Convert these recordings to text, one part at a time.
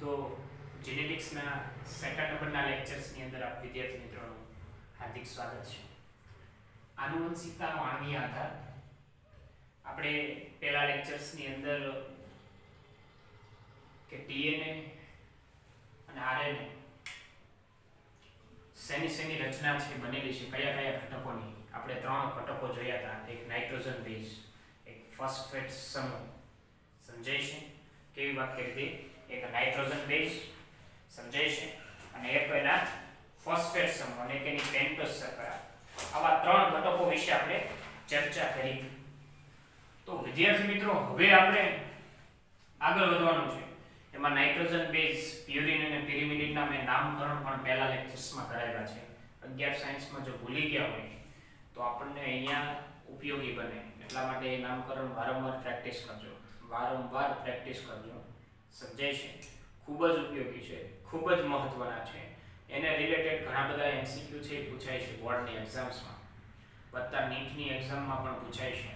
તો જેનેટિક્સના સેકન્ડ નંબરના લેક્ચર્સની અંદર આપ વિદ્યાર્થી મિત્રોનું હાર્દિક સ્વાગત છે. આનુવંશિકતાનો આણ્વીય આધાર આપણે પહેલા લેક્ચર્સની અંદર કે ડીએનએ અને આરએનએ શેની રચના છે બનેલી છે, કયા કયા ઘટકોની આપણે 3 ઘટકો જોયા હતા. એક નાઇટ્રોજન બેઝ, એક ફોસ્ફેટ સમૂહ, સમજાય છે કેવી વાત કરી હતી? એક નાઇટ્રોજન બેઝ સમજાય છે અને એક એના ફોસ્ફેટ સમૂહ અને એક એની પેન્ટોઝ શર્કરા. આવા 3 ઘટકો વિશે આપણે ચર્ચા કરી. તો વિદ્યાર્થી મિત્રો, હવે આપણે આગળ વધવાનું છે. એમાં નાઇટ્રોજન બેઝ, પ્યુરિન અને પિરિમિડિનના મેં નામકરણ પણ પહેલા લેક્ચર્સમાં કરાવ્યા છે. 11 સાયન્સમાં જો ભૂલી ગયા હોય તો આપણને અહીંયા ઉપયોગી બને. એટલા માટે એ નામકરણ વારંવાર પ્રેક્ટિસ કરજો, વારંવાર પ્રેક્ટિસ કરજો. સમજાય છે? ખૂબ જ ઉપયોગી છે, ખૂબ જ મહત્વના છે. એને રિલેટેડ ઘણા બધા એમસીક્યુ છે, પૂછાય છે બોર્ડની એક્ઝામ્સમાં, વત્તા નીટની એક્ઝામમાં પણ પૂછાય છે.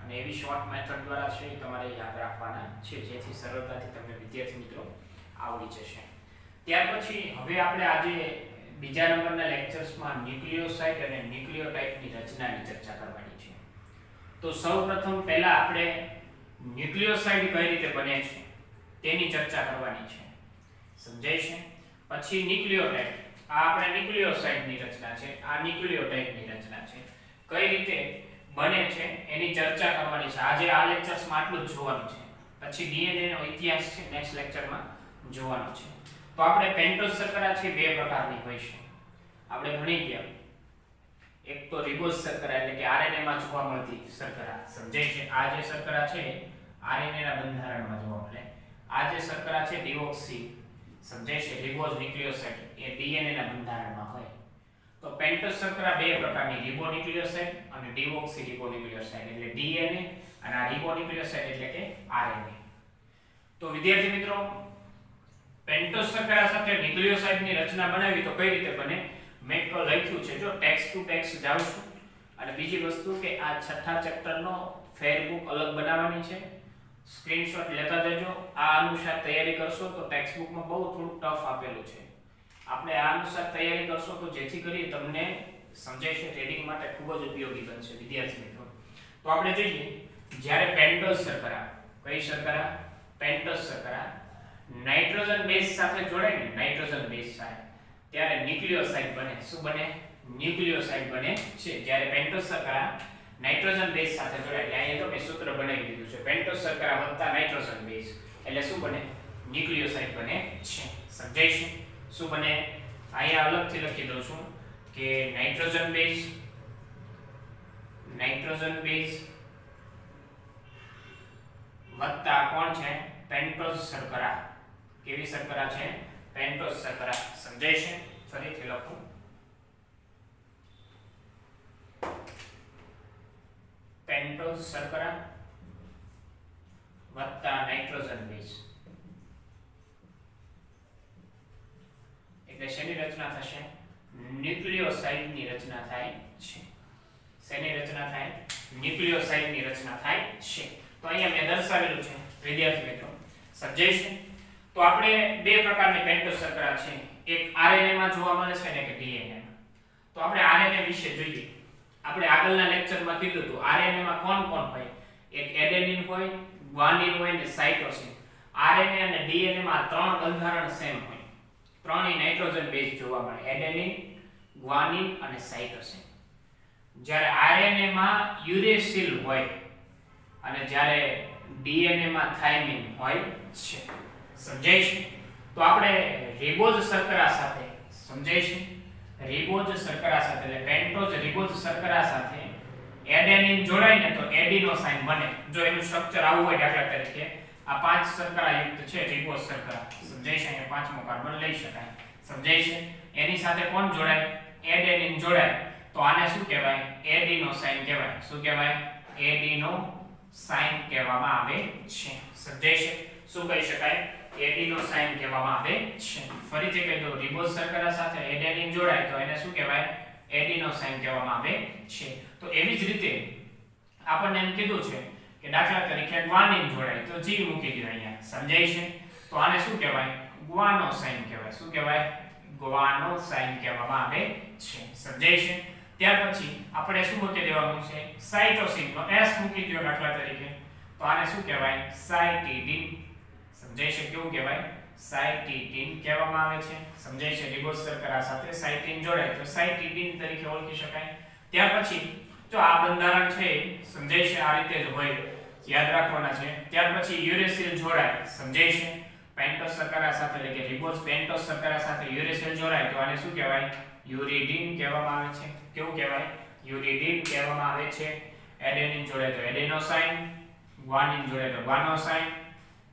અને એવી શોર્ટ મેથડ દ્વારા છે તમારે યાદ રાખવાના છે, જેથી સરળતાથી તમને વિદ્યાર્થી મિત્રો આવડી જશે. ત્યાર પછી હવે આપણે આજે બીજા નંબરના લેક્ચર્સમાં ન્યુક્લિયોસાઇડ અને ન્યુક્લિયોટાઇડની રચનાની ચર્ચા કરવાની છે. તો સૌપ્રથમ પહેલા આપણે ન્યુક્લિયોસાઇડ કઈ રીતે બને છે તેની ચર્ચા કરવાની છે. સમજાય છે? પછી ન્યુક્લિયોટાઇડ, આ આપણે ન્યુક્લિયોસાઇડની રચના છે, આ ન્યુક્લિયોટાઇડની રચના છે. કઈ રીતે બને છે એની ચર્ચા કરવાની છે. આજે આ લેક્ચર્સમાં આટલું જ જોવાનું છે. પછી ડીએનએ નો ઇતિહાસ છે નેક્સ્ટ લેક્ચરમાં જોવાનો છે. તો આપણે પેન્ટોઝ શર્કરા છે, 2 પ્રકારની હોય છે. આપણે ભણી ગયા. એક તો રિબોઝ શર્કરા એટલે કે આરએનએ માં જોવા મળતી શર્કરા. સમજાય છે? આ જે શર્કરા છે આરએનએ ના બંધારણમાં જોવા મળે. આ જે શર્કરા છે ડીઓક્સી, સમજાય છે, રિબોઝ ન્યુક્લિયોસાઇડ, એ ડીએનએ ના બંધારણમાં હોય. તો પેન્ટોઝ શર્કરા 2 પ્રકારની, રિબોન્યુક્લિયોસાઇડ અને ડીઓક્સી રિબોન્યુક્લિયોસાઇડ એટલે ડીએનએ, અને આ રિબોન્યુક્લિયોસાઇડ એટલે કે આરએનએ. તો વિદ્યાર્થી મિત્રો, પેન્ટોઝ શર્કરા સાથે ન્યુક્લિયોસાઇડની રચના બનાવી તો કઈ રીતે બને મેં લખ્યું છે. જો ટેક્સ્ટ ટુ ટેક્સ્ટ જાઉં છું. અને બીજી વસ્તુ કે આ 6થા ચેપ્ટરનો ફેરબુક અલગ બનાવવાની છે, સ્ક્રીનશોટ લેતા જજો. આ અનુસાર તૈયારી કરશો તો ટેક્સ્ટ બુકમાં બહુ થોડું ટફ આપેલું છે. આપણે આ અનુસાર તૈયારી કરશો તો જેથી કરી તમને સમજાય છે, રીડિંગ માટે ખૂબ જ ઉપયોગી બનશે વિદ્યાર્થી મિત્રો. તો આપણે જોઈએ, જ્યારે પેન્ટોઝ શર્કરા, કઈ શર્કરા? પેન્ટોઝ શર્કરા નાઇટ્રોજન બેઝ સાથે જોડાય ને, નાઇટ્રોજન બેઝ સાથે, ત્યારે ન્યુક્લિયોસાઇડ બને. શું બને? ન્યુક્લિયોસાઇડ બને છે. જ્યારે પેન્ટોઝ શર્કરા નાઇટ્રોજન બેઝ સાથે જોડાય એટલે અહીંયા તો મેં સૂત્ર બનાવી દીધું છે, પેન્ટોઝ શર્કરા વત્તા નાઇટ્રોજન બેઝ એટલે શું બને? ન્યુક્લિયોસાઇડ બને છે. સમજાય છે? શું બને? અહીંયા અલગથી લખી દઉં છું કે નાઇટ્રોજન બેઝ વત્તા કોણ છે? પેન્ટોઝ શર્કરા. કેવી શર્કરા છે? પેન્ટોઝ શર્કરા. સમજાય છે? ફરીથી લખું. પેન્ટોઝ શર્કરા વત્તા નાઇટ્રોજન બેઝ એટલે શેની રચના થશે? ન્યુક્લિયોસાઇડની રચના થાય છે. શેની રચના થાય? ન્યુક્લિયોસાઇડની રચના થાય છે. તો અહીંયા મેં દર્શાવેલું છે વિદ્યાર્થી મિત્રો. સમજાય છે? તો આપણે 2 પ્રકારની પેન્ટોઝ શર્કરા છે, એક આરએનએ માં જોવા મળે છે અને એક ડીએનએ માં. તો આપણે આરએનએ વિશે જોઈએ. આપણે આગળના લેક્ચરમાં કીધું હતું આરએનએ માં કોણ હોય? એક એડેનિન હોય, ગ્વાનિન હોય અને સાઇટોસિન. આરએનએ અને ડીએનએ માં 3 બંધારણ સેમ હોય. 3 નાઇટ્રોજન બેઝ જોવા મળે, એડેનિન, ગ્વાનિન અને સાઇટોસિન. જ્યારે આરએનએ માં યુરેસિલ હોય અને જ્યારે ડીએનએ માં થાઇમિન હોય છે. સમજાય છે? તો આપણે રિબોઝ શર્કરા સાથે, સમજાય છે, રિબોઝ શર્કરા સાથે એટલે પેન્ટોઝ રિબોઝ શર્કરા સાથે એડેનિન જોડાય ને તો એડિનોસાઇન બને. જો એનું સ્ટ્રક્ચર આવું હોય, દાખલા તરીકે આ 5 શર્કરા યુક્ત છે રિબોઝ શર્કરા. સમજાય છે? અહીંયા 5મો કાર્બન લઈ શકાય. સમજાય છે? એની સાથે કોણ જોડાય? એડેનિન જોડાય તો આને શું કહેવાય? એડિનોસાઇન કહેવાય. શું કહેવાય? એડિનોસાઇન કહેવામાં આવે છે. સમજાય છે? શું કહી શકાય? એડિનોસાઇન કહેવામાં આવે છે. ફરીથી કહી દઉં, રિબોઝ શર્કરા સાથે એડેનિન જોડાય તો એને શું કહેવાય? એડિનોસાઇન કહેવામાં આવે છે. તો એવી જ રીતે આપણને એમ કીધું છે કે દાખલા તરીકે ગ્વાનિન જોડાય તો G મૂકી દો અહીંયા. સમજાય છે? તો આને શું કહેવાય? ગ્વાનોસાઇન કહેવાય. શું કહેવાય? ગ્વાનોસાઇન કહેવામાં આવે છે. સમજાય છે? ત્યાર પછી આપણે શું મૂકી દેવાનું છે? સાઇટોસિન નો S મૂકી દો દાખલા તરીકે. તો આને શું કહેવાય? સાઇટીડીન. સમજાય છે? કેવું કહેવાય? સાઇટીડીન કહેવામાં આવે છે. સમજાય છે? રિબોઝ શર્કરા સાથે સાઇટીન જોડાય તો સાઇટીડીન તરીકે ઓળખી શકાય. ત્યાર પછી જો આ બંધારણ છે સમજાય છે આ રીતે જ હોય, યાદ રાખવાના છે. ત્યાર પછી યુરેસિલ જોડાય. સમજાય છે? પેન્ટોસ શર્કરા સાથે એટલે કે રિબોઝ પેન્ટોસ શર્કરા સાથે યુરેસિલ જોડાય તો આને શું કહેવાય? યુરિડીન કહેવામાં આવે છે. કેવું કહેવાય? યુરિડીન કહેવામાં આવે છે. એડેનિન જોડાય તો એડેનોસાઇન, ગ્વાનિન જોડાય તો ગ્વાનોસાઇન,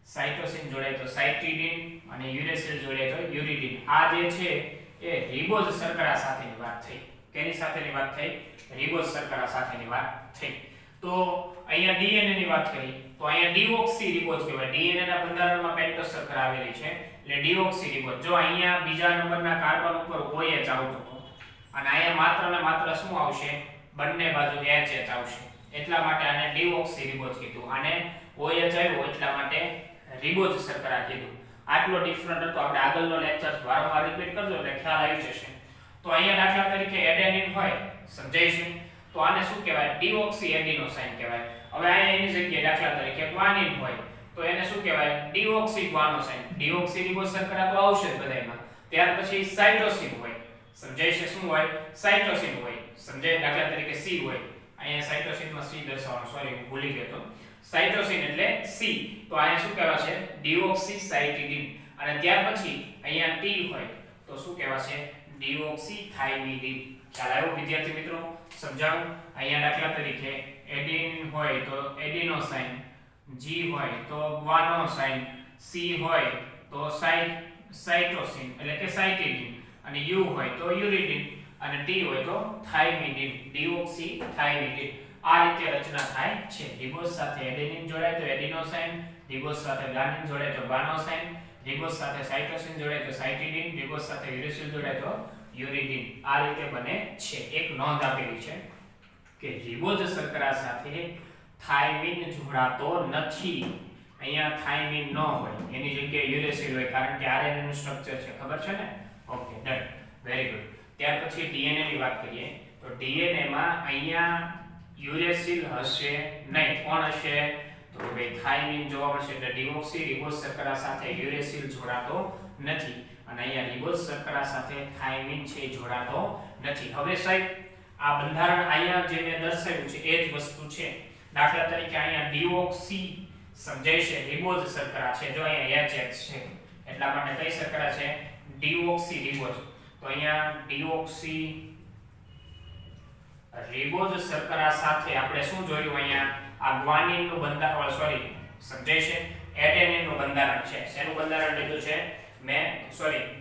સાઇટોસિન જોડાય તો સાઇટીડીન અને યુરેસિલ જોડાય તો યુરિડીન. આ જે છે એ રિબોઝ શર્કરા સાથેની વાત થઈ. કેની સાથેની વાત થઈ? રિબોઝ શર્કરા સાથેની વાત થઈ. તો અહીંયા ડીએનએ ની વાત કરી તો અહીંયા ડીઓક્સી રિબોઝ કહેવાય. ડીએનએ ના બંધારણમાં પેન્ટોસ શર્કરા આવેલી છે એટલે ડીઓક્સી રિબોઝ. જો અહીંયા બીજા નંબરના કાર્બન ઉપર OH આવતો હતો અને અહીંયા માત્ર ને માત્ર શું આવશે? બંને બાજુ HH આવશે. એટલા માટે આને ડીઓક્સી રિબોઝ કીધું. આને OH આવ્યો એટલા માટે રિબોઝ શર્કરા કીધું. આટલો ડિફરન્ટ હતો. આપણે આગળનો લેક્ચર વારંવાર રિપીટ કરજો એટલે ખ્યાલ આવી જશે. તો અહીંયા દાખલા તરીકે એડેનિન હોય. સમજાય છે? તો આને શું કહેવાય? ડીઓક્સી એડિનોસાઇન કહેવાય. હવે અહીંયા એની જગ્યાએ દાખલા તરીકે ગ્વાનિન હોય તો એને શું કહેવાય? ડીઓક્સી ગ્વાનોસાઇન. ડીઓક્સી રિબોઝ શર્કરા તો આવશે જ બધાયમાં. ત્યાર પછી સાઇટોસિન હોય. સમજાય છે? શું હોય? સાઇટોસિન હોય. સમજાય? દાખલા તરીકે C હોય. અહીંયા સાઇટોસિનમાં C દર્શાવવાનું, સોરી હું ભૂલી ગયો તો. સાઇટોસિન એટલે C. તો અહીંયા શું કહેવાશે? ડીઓક્સી સાઇટીડીન. અને ત્યાર પછી અહીંયા T હોય તો શું કહેવાશે? ડીઓક્સી થાઇમિડીન. ખ્યાલ આવ્યો વિદ્યાર્થી મિત્રો? સમજાવું. અહીંયા દાખલા તરીકે એડિનિન હોય તો એડિનોસાઇન, G હોય તો ગ્વાનોસાઇન, C હોય તો સાઇટોસિન એટલે કે સાઇટીડીન અને U હોય તો યુરિડીન અને T હોય તો થાઇમિડીન. ડીઓક્સી થાઇમિડીન. આ રીતે રચના થાય છે. રિબોઝ સાથે એડેનિન જોડાય તો એડિનોસાઇન, રિબોઝ સાથે ગ્વાનિન જોડાય તો ગ્વાનોસાઇન, રિબોઝ સાથે સાઇટોસિન જોડાય તો સાઇટીડીન, રિબોઝ સાથે યુરેસિલ જોડાય તો યુરિડીન. આ રીતે બને છે. એક નોંધ આપેલી છે કે રિબોઝ શર્કરા સાથે થાઇમિન જોડાતો નથી. અહીંયા થાઇમિન ન હોય એની જગ્યાએ યુરેસિલ હોય કારણ કે આરએનએ નું સ્ટ્રક્ચર છે. ખબર છે ને? Okay done. Very good. ત્યાર પછી ડીએનએ ની વાત કરીએ તો ડીએનએ માં અહીંયા યુરેસિલ હશે નહીં. કોણ હશે? તો ભાઈ થાઇમિન જોવા મળશે એટલે ડીઓક્સી રિબોઝ શર્કરા સાથે યુરેસિલ જોડાતો નથી અને અહીંયા રિબોઝ શર્કરા સાથે થાઇમિન છે જોડાતો નથી. હવે સાહેબ આ બંધારણ અહીંયા જે મેં દર્શાવ્યું છે એ જ વસ્તુ છે. દાખલા તરીકે અહીંયા ડીઓક્સી સમજાય છે રિબોઝ શર્કરા છે. જો અહીંયા HH છે એટલા માટે કઈ શર્કરા છે? Deoxy ribose. તો અહીંયા ડીઓક્સી રિબોઝ શર્કરા સાથે આપણે શું જોયું? અહીંયા આ ગ્વાનિન નું બંધારણ, સોરી સમજાય છે એડેનિન નું બંધારણ છે. શેનું બંધારણ લીધું છે?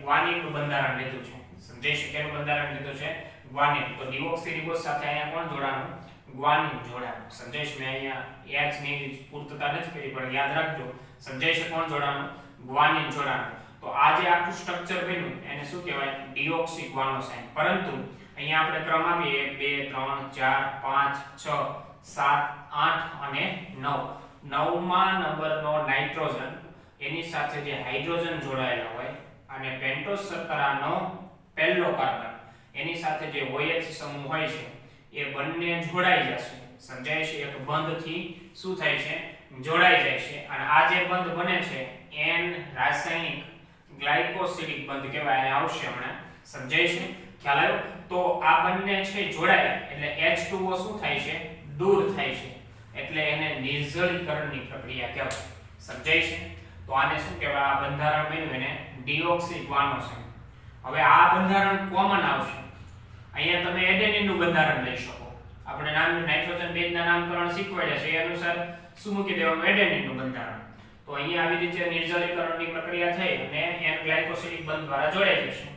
ગ્વાનિન નું બંધારણ લીધું છે. સમજાય છે? કેનું બંધારણ લીધું છે? ગ્વાનિન. તો ડીઓક્સી રિબોઝ સાથે અહીંયા કોણ જોડાણું? ગ્વાનિન જોડાણું. સમજાય છે? મેં અહીંયા H ની પૂર્તતા નથી કરી પણ યાદ રાખજો. સમજાય છે? કોણ જોડાણું? ગ્વાનિન જોડાણું. તો આ જે આખું સ્ટ્રક્ચર બન્યું એને શું કહેવાય? ડીઓક્સી ગ્વાનોસાઇન. પરંતુ અહીંયા આપણે ક્રમ આપીએ 1 2 3 4 5 6 7 8 અને 9. 9મા નંબરનો નાઇટ્રોજન એની સાથે જે હાઇડ્રોજન જોડાયેલા હોય અને પેન્ટોસ શર્કરાનો પહેલો કાર્બન એની સાથે જે OH સમૂહ હોય છે એ બંને જોડાઈ જશે. સમજાય છે? એક બંધથી શું થાય છે? જોડાઈ જાય છે. અને આ જે બંધ બને છે N રાસાયણિક ગ્લાયકોસિડિક બંધ કહેવાય. આવશે હમણાં. સમજાય છે? ખ્યાલ આવ્યો? તો આ બંને છે જોડાય એટલે H2O શું થાય છે? દૂર થાય છે. એટલે એને નિર્જલીકરણની પ્રક્રિયા કહેવાય. સમજાય છે? તો આને શું કહેવાય? આ બંધારણ બન્યું એને ડીઓક્સી ગ્વાનોસાઇન. હવે આ બંધારણ કોમન આવશે. અહીંયા તમે એડેનિન નું બંધારણ લઈ શકો. આપણે નાઇટ્રોજન બેઝના નામકરણ શીખવાડ્યા છે એ અનુસાર શું મૂકી દેવાનું? એડેનિન નું બંધારણ. તો અહીંયા આવી રીતે નિર્જલીકરણની પ્રક્રિયા થઈ અને N ગ્લાયકોસિડિક બંધ દ્વારા જોડાઈ જશે.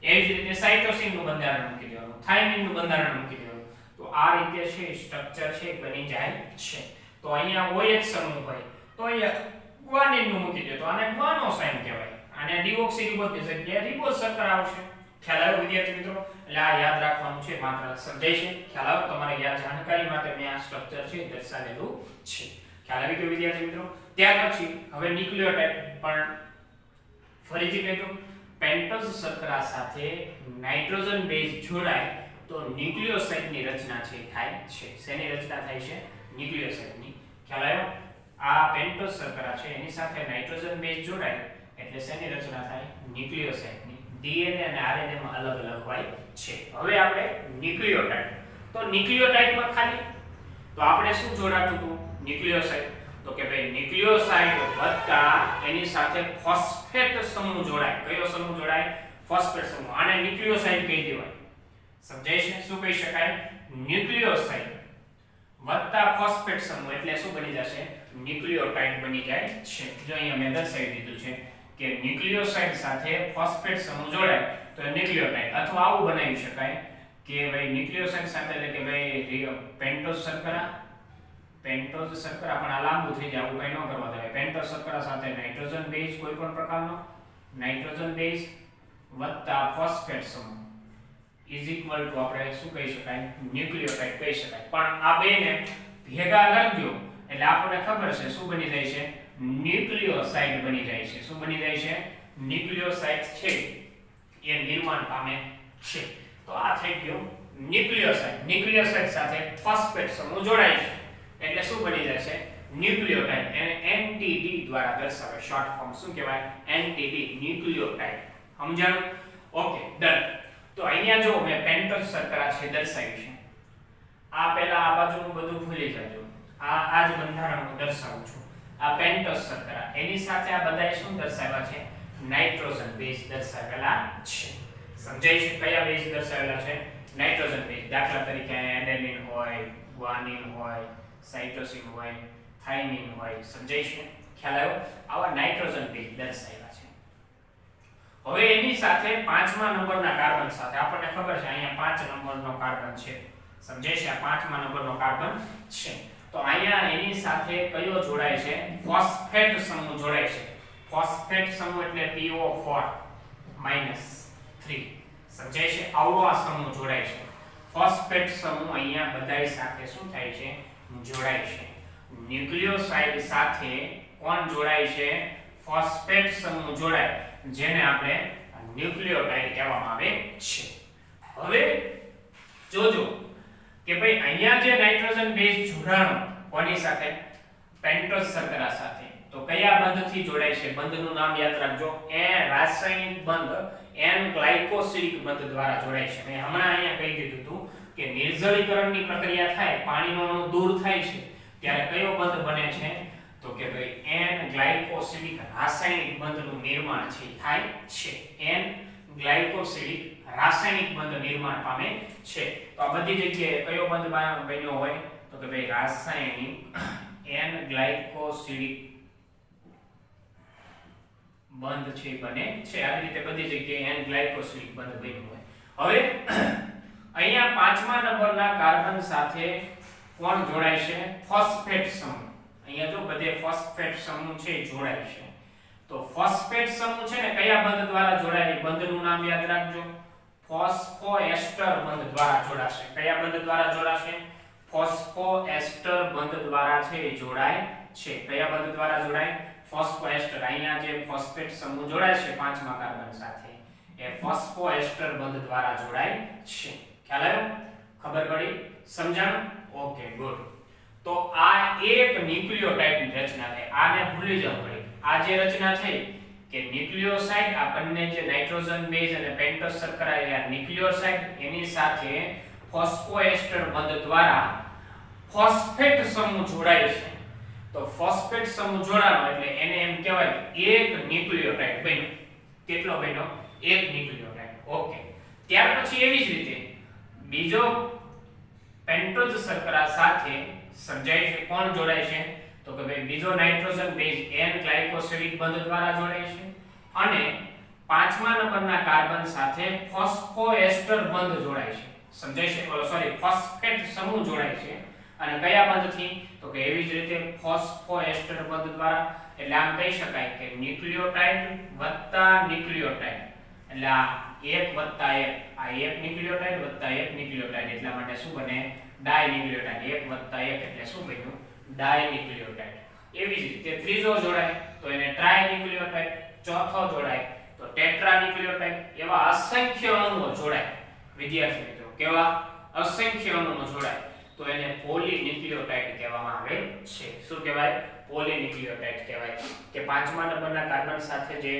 એવી જ રીતે સાઇટોસિન નું બંધારણ મૂકી દેવાનું, થાઇમિન નું બંધારણ મૂકી દેવાનું. તો આ રીતે છે સ્ટ્રક્ચર છે બની જાય છે. તો અહીંયા OH સમૂહ હોય તો અહીંયા ગ્વાનિન નું મૂકી દે તો આને ગ્વાનોસાઇન કહેવાય. આને ડીઓક્સી રિબોઝ ની જગ્યાએ રિબોઝ શર્કરા આવશે. ખ્યાલ આવ્યો વિદ્યાર્થી મિત્રો? એટલે આ યાદ રાખવાનું છે માત્ર. સમજાય છે? ખ્યાલ આવ્યો? તમારે યાદ જાણકારી માટે મેં આ સ્ટ્રક્ચર છે દર્શાવેલું છે. ખ્યાલ આવી ગયો વિદ્યાર્થી મિત્રો? ત્યાર પછી હવે ન્યુક્લિયોટાઇડ પણ ફરીથી કહી દઉં, પેન્ટોઝ શર્કરા સાથે નાઇટ્રોજન બેઝ જોડાય તો ન્યુક્લિયોસાઇડની રચના છે થાય છે. શેની રચના થાય છે? ન્યુક્લિયોસાઇડની. ખ્યાલ આવ્યો? આ પેન્ટોઝ શર્કરા છે એની સાથે નાઇટ્રોજન બેઝ જોડાય એટલે શેની રચના થાય? ન્યુક્લિયોસાઇડની. ડીએનએ અને આરએનએ માં અલગ અલગ હોય છે. હવે આપણે ન્યુક્લિયોટાઇડ. તો ન્યુક્લિયોટાઇડમાં ખાલી તો આપણે શું જોડાતું હતું? ન્યુક્લિયોસાઇડ. તો કે ભાઈ ન્યુક્લિયોસાઇડ વત્તા એની સાથે ફોસ્ફેટ સમૂહ જોડાય. કયો સમૂહ જોડાય? ફોસ્ફેટ સમૂહ. આને ન્યુક્લિયોસાઇડ કહી દેવાય. સમજાય છે? શું કહી શકાય? ન્યુક્લિયોસાઇડ વત્તા ફોસ્ફેટ સમૂહ એટલે શું બની જશે? ન્યુક્લિયોટાઇડ બની જાય છે. જો અહીંયા મેં દર્શાવી દીધું છે કે ન્યુક્લિયોસાઇડ સાથે ફોસ્ફેટ સમૂહ જોડાય તો ન્યુક્લિયોટાઇડ. અથવા આવું બનાવી શકાય કે ભાઈ ન્યુક્લિયોસાઇડ સાથે એટલે કે ભાઈ પેન્ટોઝ શર્કરા પણ આ લાંબુ થઈ જાય, આવું કઈ ન કરવા દેવાય. પેન્ટોઝ શર્કરા સાથે નાઇટ્રોજન બેઝ કોઈ પણ પ્રકારનો નાઇટ્રોજન બેઝ વત્તા ફોસ્ફેટ સમૂહ ઇઝ ઇક્વલ ટુ આપણે શું કહી શકાય? ન્યુક્લિયોટાઇડ કહી શકાય. પણ આ બેને ભેગા કરજો એટલે આપણને ખબર છે શું બની જાય છે? ન્યુક્લિયોસાઇડ બની જાય છે. શું બની જાય છે? ન્યુક્લિયોસાઇડ છે એ નિર્માણ પામે છે. તો આ થઈ ગયું ન્યુક્લિયોસાઇડ. ન્યુક્લિયોસાઇડ સાથે ફોસ્ફેટ સમૂહ જોડાય છે એટલે શું બની જશે? ન્યુક્લિયોટાઇડ. એને NTD દ્વારા દર્શાવે. શોર્ટ ફોર્મ શું કહેવાય? NTD, nucleotide. સમજાણું? Okay, done. તો અહીંયા જો મેં પેન્ટોઝ શર્કરા છે દર્શાવી છે. આ પહેલા આ બાજુનું બધું ભૂલી જજો. આ જ બંધારણ હું દર્શાવું છું. આ પેન્ટોઝ શર્કરા એની સાથે આ બધાએ શું દર્શાવ્યા છે? નાઇટ્રોજન બેઝ દર્શાવેલા છે. સમજાય છે? કયા બેઝ દર્શાવેલા છે? Nitrogen base. દાખલા તરીકે એડેનિન હોય, ગ્વાનિન હોય, સાઇટોસિન હોય, થાઇમિન હોય. સમજાય છે? ખ્યાલ આવ્યો? આવા નાઇટ્રોજન બેઝ દર્શાવ્યા છે. હવે એની સાથે 5મા નંબરના કાર્બન સાથે આપણને ખબર છે અહીંયા 5 નંબરનો કાર્બન છે. સમજાય છે? આ 5મા નંબરનો કાર્બન છે. તો અહીંયા એની સાથે કયો જોડાય છે? ફોસ્ફેટ સમૂહ જોડાય છે. ફોસ્ફેટ સમૂહ એટલે PO4 -3. સમજાય છે? આવડો આ સમૂહ જોડાય છે. ફોસ્ફેટ સમૂહ અહીંયા બધાય સાથે શું થાય છે? જોડાય છે. ન્યુક્લિયોસાઇડ સાથે કોણ જોડાય છે? ફોસ્ફેટ સમૂહ જોડાય જેને આપણે ન્યુક્લિયોટાઇડ કહેવામાં આવે છે. હવે જોજો કે ભાઈ અહીંયા જે નાઇટ્રોજન બેઝ જોડાણો કોની સાથે? પેન્ટોઝ શર્કરા સાથે. તો કયા બંધથી જોડાય છે? બંધનું નામ યાદ રાખજો. એ રાસાયણિક બંધ એન ગ્લાયકોસિડિક બંધ દ્વારા જોડાય છે. મેં હમણાં અહીંયા કહી દીધું હતું કે નિર્જલીકરણની પ્રક્રિયા થાય, પાણીનો અણુ દૂર થાય છે ત્યારે કયો બંધ બને છે? તો કે ભાઈ એન ગ્લાયકોસિડિક રાસાયણિક બંધનું નિર્માણ છે થાય છે. એન ગ્લાયકોસિડિક રાસાયણિક બંધ નિર્માણ પામે છે. તો આ બધી જગ્યાએ કયો બંધ બન્યો હોય? તો કે ભાઈ રાસાયણિક એન ગ્લાયકોસિડિક બંધ છે બને છે. આવી રીતે બધી જગ્યાએ એન ગ્લાયકોસિડિક બંધ બન્યો હોય. હવે અહીંયા 5મા નંબરના કાર્બન સાથે કોણ જોડાય છે? ફોસ્ફેટ સમૂહ. અહીંયા જો બધે ફોસ્ફેટ સમૂહ છે જોડાય છે. તો ફોસ્ફેટ સમૂહ છે ને કયા બંધ દ્વારા જોડાય? બંધનું નામ યાદ રાખજો. ફોસ્ફોએસ્ટર બંધ દ્વારા જોડાશે. કયા બંધ દ્વારા જોડાશે? ફોસ્ફોએસ્ટર બંધ દ્વારા છે જોડાય છે. કયા બંધ દ્વારા જોડાય? ફોસ્ફોએસ્ટર. અહીંયા જે ફોસ્ફેટ સમૂહ જોડાય છે 5મા કાર્બન સાથે એ ફોસ્ફોએસ્ટર બંધ દ્વારા જોડાય છે. ખ્યાલ આવ્યો? ખબર પડી? સમજાણું? Okay, good. તો આ એક ન્યુક્લિયોટાઇડની રચના થઈ. આને ભૂલી જવું પડે. આ જે રચના થઈ કે ન્યુક્લિયોસાઇડ, આ બંને જે નાઇટ્રોજન બેઝ અને પેન્ટોઝ શર્કરા એ ન્યુક્લિયોસાઇડ એની સાથે ફોસ્ફોએસ્ટર બંધ દ્વારા ફોસ્ફેટ સમૂહ જોડાય છે. તો ફોસ્ફેટ સમૂહ જોડાણો એટલે એને એમ કહેવાય એક ન્યુક્લિયોટાઇડ બન્યો. કેટલો બન્યો? એક ન્યુક્લિયોટાઇડ. ઓકે. ત્યાર પછી એવી જ રીતે બીજો પેન્ટોઝ શર્કરા સાથે સમજાય છે કોણ જોડાય છે? તો કે ભાઈ બીજો નાઇટ્રોજન બેઝ એન ગ્લાયકોસિડિક બંધ દ્વારા જોડાય છે અને 5મા નંબરના કાર્બન સાથે ફોસ્ફોએસ્ટર બંધ જોડાય છે. સમજાય છે? સોરી, ફોસ્ફેટ સમૂહ જોડાય છે. અને કયા બંધથી? તો કે એવી જ રીતે ફોસ્ફોએસ્ટર બંધ દ્વારા. એટલે આમ કહી શકાય કે ન્યુક્લિયોટાઇડ વત્તા ન્યુક્લિયોટાઇડ એટલે આ 1 વત્તા 1. આ એક ન્યુક્લિયોટાઇડ વત્તા એક ન્યુક્લિયોટાઇડ એટલા માટે શું બને? ડાયન્યુક્લિયોટાઇડ. 1 વત્તા 1 એટલે શું બન્યું? ડાયન્યુક્લિયોટાઇડ. એવી જ રીતે ત્રીજો જોડાય તો એને ટ્રાયન્યુક્લિયોટાઇડ. ચોથો જોડાય ટેટ્રાન્યુક્લિયોટાઇડ એવા અસંખ્ય અણુઓ જોડાય વિદ્યાર્થી મિત્રો, કેવા અસંખ્ય અણુઓ જોડાય તો એને પોલીન્યુક્લિયોટાઇડ કહેવામાં આવે છે. શું કહેવાય? પોલીન્યુક્લિયોટાઇડ કહેવાય. કે પાંચમા નંબરના કાર્બન સાથે જે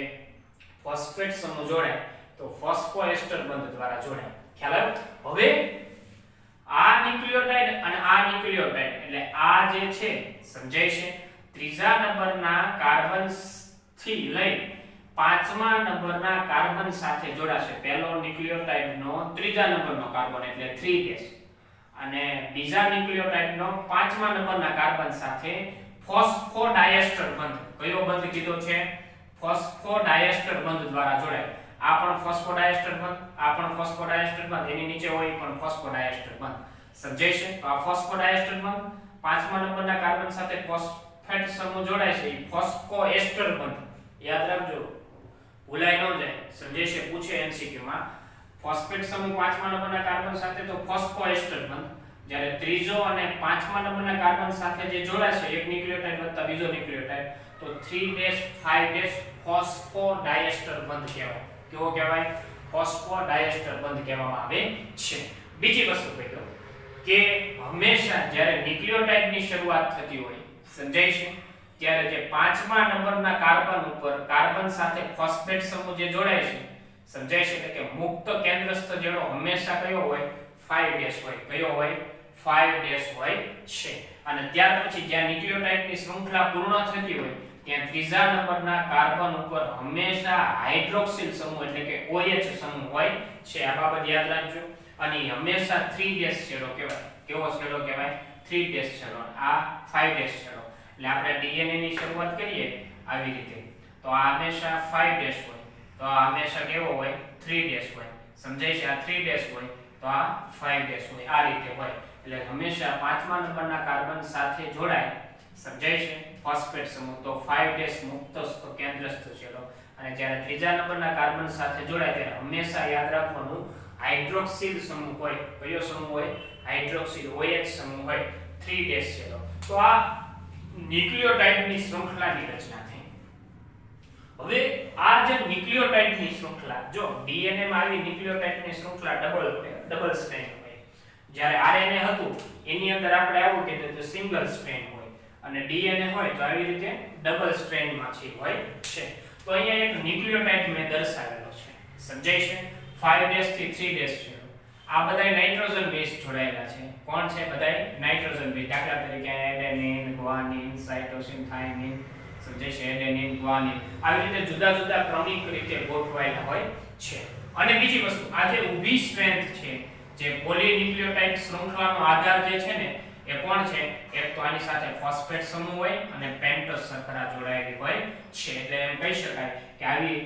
ફોસ્ફેટ સમૂહ જોડાય તો ફોસ્ફોએસ્ટર બંધ દ્વારા જોડાય. ખ્યાલ આવ્યો? હવે આ ન્યુક્લિયોટાઇડ અને આ ન્યુક્લિયોટાઇડ એટલે આ જે છે સમજાય છે, ત્રીજા નંબરના કાર્બન થી લઈ પાંચમા નંબરના કાર્બન સાથે જોડાશે. પહેલો ન્યુક્લિયોટાઇડનો ત્રીજા નંબરનો કાર્બન એટલે 3' અને બીજા ન્યુક્લિયોટાઇડનો પાંચમા નંબરના કાર્બન સાથે ફોસ્ફોડાયસ્ટર બંધ. કયો બંધ કીધો છે? ફોસ્ફોડાયસ્ટર બંધ દ્વારા જોડાય. આ પણ ફોસ્ફોડાયસ્ટર બંધ, આ પણ ફોસ્ફોડાયસ્ટર બંધ, એની નીચે હોય પણ ફોસ્ફોડાયસ્ટર બંધ. સમજાય છે? તો આ ફોસ્ફોડાયસ્ટર બંધ પાંચમા નંબરના કાર્બન સાથે ફોસ્ફેટ સમૂહ જોડાય છે, એ ફોસ્ફોએસ્ટર બંધ. યાદ રાખજો, ભૂલાય ન જાય. સમજાય છે? પૂછે એમસીક્યુ માં. ફોસ્ફેટ સમૂહ પાંચમા નંબરના કાર્બન સાથે તો ફોસ્ફોએસ્ટર બંધ, જ્યારે ત્રીજો અને પાંચમા નંબરના કાર્બન સાથે જે જોડાશે એક ન્યુક્લિયોટાઇડ વત્તા બીજો ન્યુક્લિયોટાઇડ તો 3-5 ફોસ્ફોડાયસ્ટર બંધ કહેવાય. કેવો કહેવાય? ફોસ્ફોડાયસ્ટર બંધ કહેવામાં આવે છે. બીજી વસ્તુ કહી દઉં કે હંમેશા જ્યારે ન્યુક્લિયોટાઇડની શરૂઆત થતી હોય, સમજાય છે, ત્યારે જે પાંચમા નંબરના કાર્બન ઉપર કાર્બન સાથે ફોસ્ફેટ સમૂહ જે જોડાય છે, સમજાય છે, એટલે કે મુક્ત કેન્દ્રસ્થ જેનો હંમેશા કયો હોય? 5' હોય. કયો હોય? 5' હોય છે. અને ત્યાર પછી જ્યાં ન્યુક્લિયોટાઇડની શૃંખલા પૂર્ણ થતી હોય ત્યાં ત્રીજા નંબરના કાર્બન ઉપર હંમેશા હાઇડ્રોક્સિલ સમૂહ એટલે કે OH સમૂહ હોય છે. આ બાબત યાદ રાખજો. અને હંમેશા 3' છેડો કહેવાય. કેવો છેડો કહેવાય? 3' છેડો. આ 5' છેડો. એટલે આપણે DNA ની શરૂઆત કરીએ આવી રીતે તો આ હંમેશા 5' હોય, તો આ હંમેશા કેવો હોય? 3' હોય. સમજાય છે? આ 3' હોય તો આ 5' હોય. આ રીતે હોય. એટલે હંમેશા પાંચમા નંબરના કાર્બન સાથે જોડાય, સમજાય છે, ફોસ્ફેટ સમૂહ તો 5' મુક્તસ્થ કેન્દ્રસ્થ છેડો, અને જ્યારે ત્રીજા નંબરના કાર્બન સાથે જોડાય ત્યારે હંમેશા યાદ રાખવાનું હાઇડ્રોક્સિલ સમૂહ હોય. કયો સમૂહ હોય? હાઇડ્રોક્સિલ OH સમૂહ હોય, 3' છેડો. તો આ ન્યુક્લિયોટાઇડની શૃંખલાની રચના થઈ. હવે આ જે ન્યુક્લિયોટાઇડની શૃંખલા, જો DNA માં આવી ન્યુક્લિયોટાઇડની શૃંખલા ડબલ સ્ટ્રેન્ડ હોય. જ્યારે RNA હતું એની અંદર આપણે આવું કીધું તો સિંગલ સ્ટ્રેન્ડ હોય, અને DNA હોય તો આવી રીતે ડબલ સ્ટ્રેન્ડ માં હોય છે. તો અહીંયા એક ન્યુક્લિયોટાઇડ મેં દર્શાવેલો છે. સમજાય છે? 5' થી 3' છે. આ બધાય નાઇટ્રોજન બેઝ જોડાયેલા છે. કોણ છે? બધાય નાઇટ્રોજન બેઝ. દાખલા તરીકે એડેનિન, ગ્વાનિન, સાઇટોસિન, થાઇમિન, સમજાય છે, એડેનિન, ગ્વાનિન, આવી રીતે જુદા જુદા ક્રમિક રીતે ગોઠવાયેલા હોય છે. અને બીજી વસ્તુ, આ જે ઊભી સ્ટ્રેન્થ છે, જે પોલીન્યુક્લિયોટાઇડ શૃંખલાનો આધાર જે છે ને એ કોણ છે? એક તો આની સાથે ફોસ્ફેટ સમૂહ હોય અને પેન્ટોસ શર્કરા જોડાયેલી હોય છે. એટલે એમ કહી શકાય કે આવી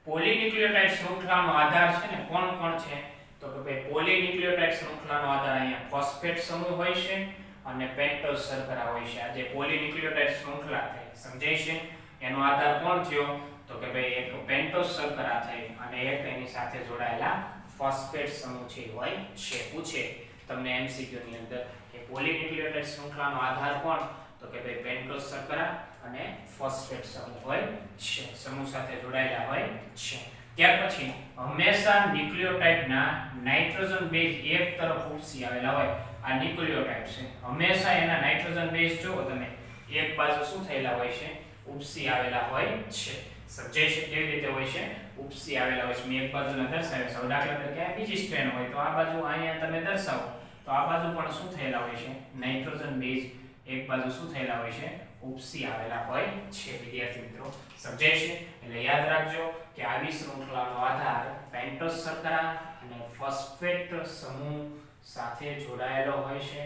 પોલીન્યુક્લિયોટાઇડ શૃંખલાનો આધાર છે ને કોણ કોણ છે? તો કે ભાઈ પોલીન્યુક્લિયોટાઇડ શૃંખલાનો આધાર અહીંયા ફોસ્ફેટ સમૂહ હોય છે અને પેન્ટોસ શર્કરા હોય છે. આ જે પોલીન્યુક્લિયોટાઇડ શૃંખલા થઈ, સમજાય છે, એનો આધાર કોણ થયો? તો કે ભાઈ એક પેન્ટોસ શર્કરા થઈ અને એક એની સાથે જોડાયેલા ફોસ્ફેટ સમૂહ છે હોય છે. પૂછે તમને MCQ ની અંદર કે પોલીન્યુક્લિયોટાઇડ શૃંખલાનો આધાર કોણ? તો કે ભાઈ પેન્ટોસ શર્કરા અને ફોસ્ફેટ સમૂહ હોય છે, સમૂહ સાથે જોડાયેલા હોય છે. ત્યાર પછી હંમેશા ન્યુક્લિયોટાઇડના નાઇટ્રોજન બેઝ એક તરફ ઉપસી આવેલા હોય. આ ન્યુક્લિયોટાઇડ છે, હંમેશા એના નાઇટ્રોજન બેઝ જો તમે એક બાજુ શું થયેલા હોય છે? ઉપસી આવેલા હોય છે. સમજાય છે? કેવી રીતે હોય છે? ઉપસી આવેલા હોય છે. મેં એક બાજુના દર્શાવ્યા છે. દાખલા તરીકે આ બીજી સ્ટ્રેન્ડ હોય તો આ બાજુ અહીંયા તમે દર્શાવો તો આ બાજુ પણ શું થયેલા હોય છે? નાઇટ્રોજન બેઝ એક બાજુ શું થયેલા હોય છે? ઉપસી આવેલા હોય છે. વિદ્યાર્થી મિત્રો, સમજાય છે? એટલે યાદ રાખજો કે આવી શૃંખલાનો આધાર પેન્ટોસ શર્કરા અને ફોસ્ફેટ સમૂહ સાથે જોડાયેલો હોય છે.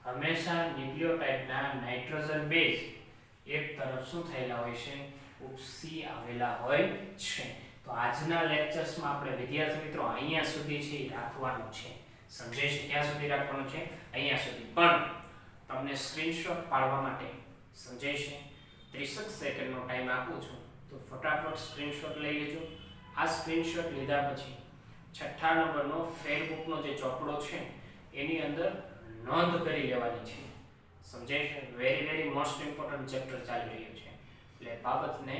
હંમેશા ન્યુક્લિયોટાઇડના નાઇટ્રોજન બેઝ એક તરફ શું થયેલા હોય છે? ઉપસી આવેલા હોય છે. તો આજના લેક્ચર્સમાં આપણે વિદ્યાર્થી મિત્રો અહીંયા સુધી છે રાખવાનું છે. સમજાય છે? ક્યાં સુધી રાખવાનું છે? અહીંયા સુધી. પણ તમને સ્ક્રીનશોટ પાડવા માટે, સમજાય છે, 30 સેકન્ડનો ટાઈમ આપું છું તો ફટાફટ સ્ક્રીનશોટ લઈ લેજો. આ સ્ક્રીનશોટ લીધા પછી છઠ્ઠા નંબરનો ફેરબુકનો જે ચોપડો છે એની અંદર નોંધ કરી લેવાની છે. સમજાય છે? વેરી મોસ્ટ ઇમ્પોર્ટન્ટ ચેપ્ટર ચાલી રહ્યું છે એટલે બાબતને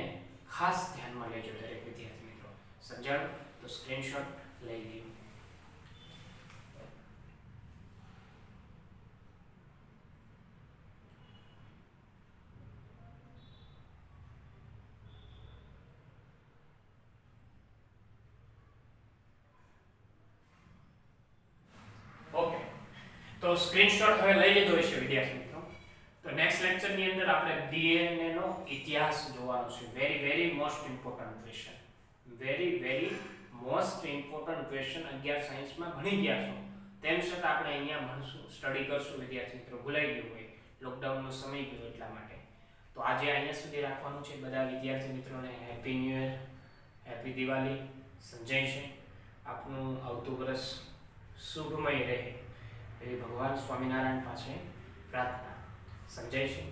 ખાસ ધ્યાનમાં લેજો દરેક વિદ્યાર્થી મિત્રો. સમજાણું? તો સ્ક્રીનશોટ લઈ લ્યો. ઓકે, તો સ્ક્રીનશોટ હવે લઈ લીધો હશે વિદ્યાર્થી મિત્રો. તો નેક્સ્ટ લેક્ચરની અંદર આપણે ડીએનએ નો ઇતિહાસ જોવાનો છે. Very most important question. Very most important question 11 સાયન્સમાં ભણી ગયા છો તેમ છતાં આપણે અહીંયા ભણશું, સ્ટડી કરશું વિદ્યાર્થી મિત્રો. ભૂલાઈ ગયું હોય, લોકડાઉનનો સમય ગયો એટલા માટે. તો આજે અહીંયા સુધી રાખવાનું છે. બધા વિદ્યાર્થી મિત્રોને happy new year, happy Diwali. સમજાય છે? આપનું આવતું વર્ષ શુભમય રહે એવી ભગવાન સ્વામિનારાયણ પાસે પ્રાર્થના. સમજાય છે?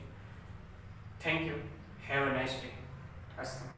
Thank you. Have a nice day. અસ્તુ.